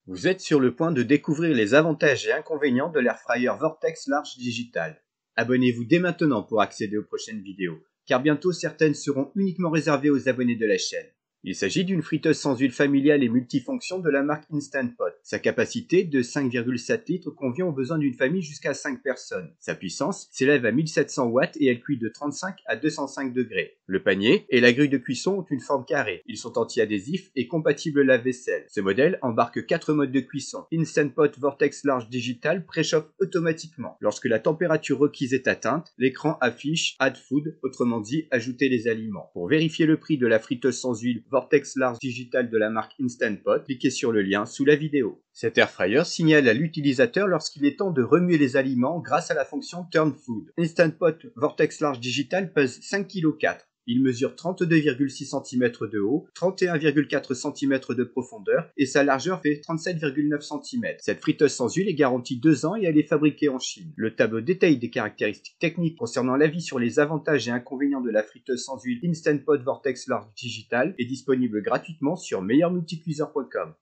Vous êtes sur le point de découvrir les avantages et inconvénients de l'Airfryer Vortex Large Digital. Abonnez-vous dès maintenant pour accéder aux prochaines vidéos, car bientôt certaines seront uniquement réservées aux abonnés de la chaîne. Il s'agit d'une friteuse sans huile familiale et multifonction de la marque Instant Pot. Sa capacité de 5,7 litres convient aux besoins d'une famille jusqu'à 5 personnes. Sa puissance s'élève à 1700 watts et elle cuit de 35 à 205 degrés. Le panier et la grille de cuisson ont une forme carrée. Ils sont anti-adhésifs et compatibles lave-vaisselle. Ce modèle embarque 4 modes de cuisson. Instant Pot Vortex Large Digital préchauffe automatiquement. Lorsque la température requise est atteinte, l'écran affiche Add Food, autrement dit ajouter les aliments. Pour vérifier le prix de la friteuse sans huile Vortex Large Digital de la marque Instant Pot, cliquez sur le lien sous la vidéo. Cet airfryer signale à l'utilisateur lorsqu'il est temps de remuer les aliments grâce à la fonction Turn Food. Instant Pot Vortex Large Digital pèse 5,4 kg. Il mesure 32,6 cm de haut, 31,4 cm de profondeur et sa largeur fait 37,9 cm. Cette friteuse sans huile est garantie 2 ans et elle est fabriquée en Chine. Le tableau détaille des caractéristiques techniques concernant l'avis sur les avantages et inconvénients de la friteuse sans huile Instant Pot Vortex Large Digital est disponible gratuitement sur meilleurmulticuiseur.com.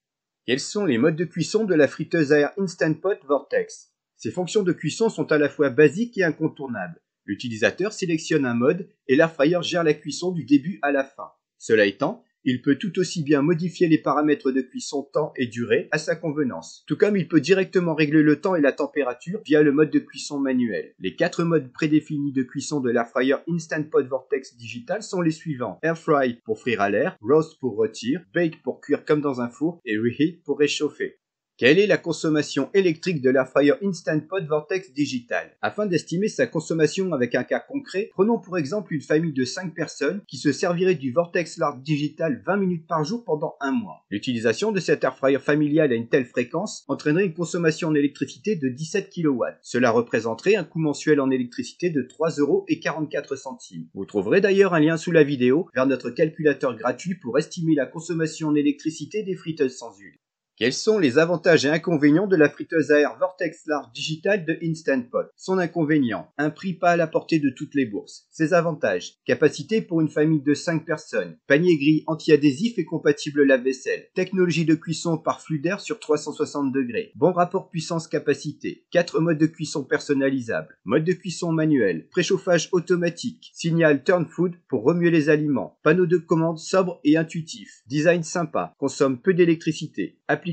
Quels sont les modes de cuisson de la friteuse à air Instant Pot Vortex? Ces fonctions de cuisson sont à la fois basiques et incontournables. L'utilisateur sélectionne un mode et l'airfryer gère la cuisson du début à la fin. Cela étant, il peut tout aussi bien modifier les paramètres de cuisson temps et durée à sa convenance. Tout comme il peut directement régler le temps et la température via le mode de cuisson manuel. Les 4 modes prédéfinis de cuisson de l'airfryer Instant Pot Vortex Digital sont les suivants. Air Fry pour frire à l'air, Roast pour rôtir, Bake pour cuire comme dans un four et Reheat pour réchauffer. Quelle est la consommation électrique de l'Airfryer Instant Pot Vortex Digital? Afin d'estimer sa consommation avec un cas concret, prenons pour exemple une famille de 5 personnes qui se servirait du Vortex Large Digital 20 minutes par jour pendant un mois. L'utilisation de cet airfryer familial à une telle fréquence entraînerait une consommation en électricité de 17 kW. Cela représenterait un coût mensuel en électricité de 3,44 €. Vous trouverez d'ailleurs un lien sous la vidéo vers notre calculateur gratuit pour estimer la consommation en électricité des friteuses sans huile. Quels sont les avantages et inconvénients de la friteuse à air Vortex Large Digital de Instant Pot? Son inconvénient, un prix pas à la portée de toutes les bourses. Ses avantages, capacité pour une famille de 5 personnes, panier gris anti-adhésif et compatible lave-vaisselle, technologie de cuisson par flux d'air sur 360 degrés, bon rapport puissance-capacité, 4 modes de cuisson personnalisables, mode de cuisson manuel, préchauffage automatique, signal Turn Food pour remuer les aliments, panneau de commande sobre et intuitif, design sympa, consomme peu d'électricité, application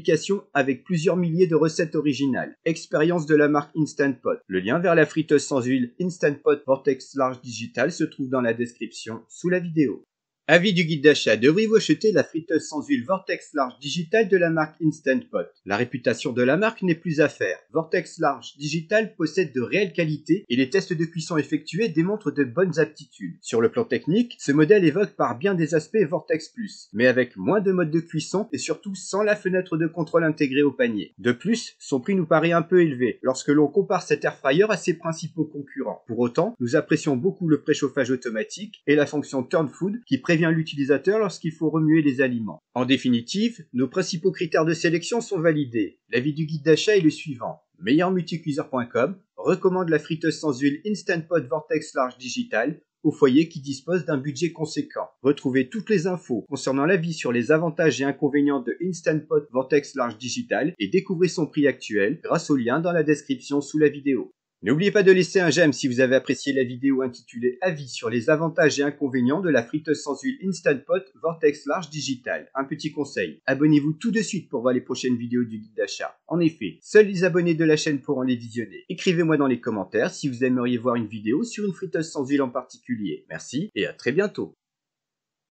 avec plusieurs milliers de recettes originales. Expérience de la marque Instant Pot. Le lien vers la friteuse sans huile Instant Pot Vortex Large Digital se trouve dans la description sous la vidéo. Avis du guide d'achat. Devriez-vous acheter la friteuse sans huile Vortex Large Digital de la marque Instant Pot? La réputation de la marque n'est plus à faire. Vortex Large Digital possède de réelles qualités et les tests de cuisson effectués démontrent de bonnes aptitudes. Sur le plan technique, ce modèle évoque par bien des aspects Vortex Plus, mais avec moins de modes de cuisson et surtout sans la fenêtre de contrôle intégrée au panier. De plus, son prix nous paraît un peu élevé lorsque l'on compare cet airfryer à ses principaux concurrents. Pour autant, nous apprécions beaucoup le préchauffage automatique et la fonction Turn Food qui prévient l'utilisateur lorsqu'il faut remuer les aliments. En définitive, nos principaux critères de sélection sont validés. L'avis du guide d'achat est le suivant. meilleurmulticuiseur.com recommande la friteuse sans huile Instant Pot Vortex Large Digital au foyer qui dispose d'un budget conséquent. Retrouvez toutes les infos concernant l'avis sur les avantages et inconvénients de Instant Pot Vortex Large Digital et découvrez son prix actuel grâce au lien dans la description sous la vidéo. N'oubliez pas de laisser un j'aime si vous avez apprécié la vidéo intitulée Avis sur les avantages et inconvénients de la friteuse sans huile Instant Pot Vortex Large Digital. Un petit conseil, abonnez-vous tout de suite pour voir les prochaines vidéos du guide d'achat. En effet, seuls les abonnés de la chaîne pourront les visionner. Écrivez-moi dans les commentaires si vous aimeriez voir une vidéo sur une friteuse sans huile en particulier. Merci et à très bientôt.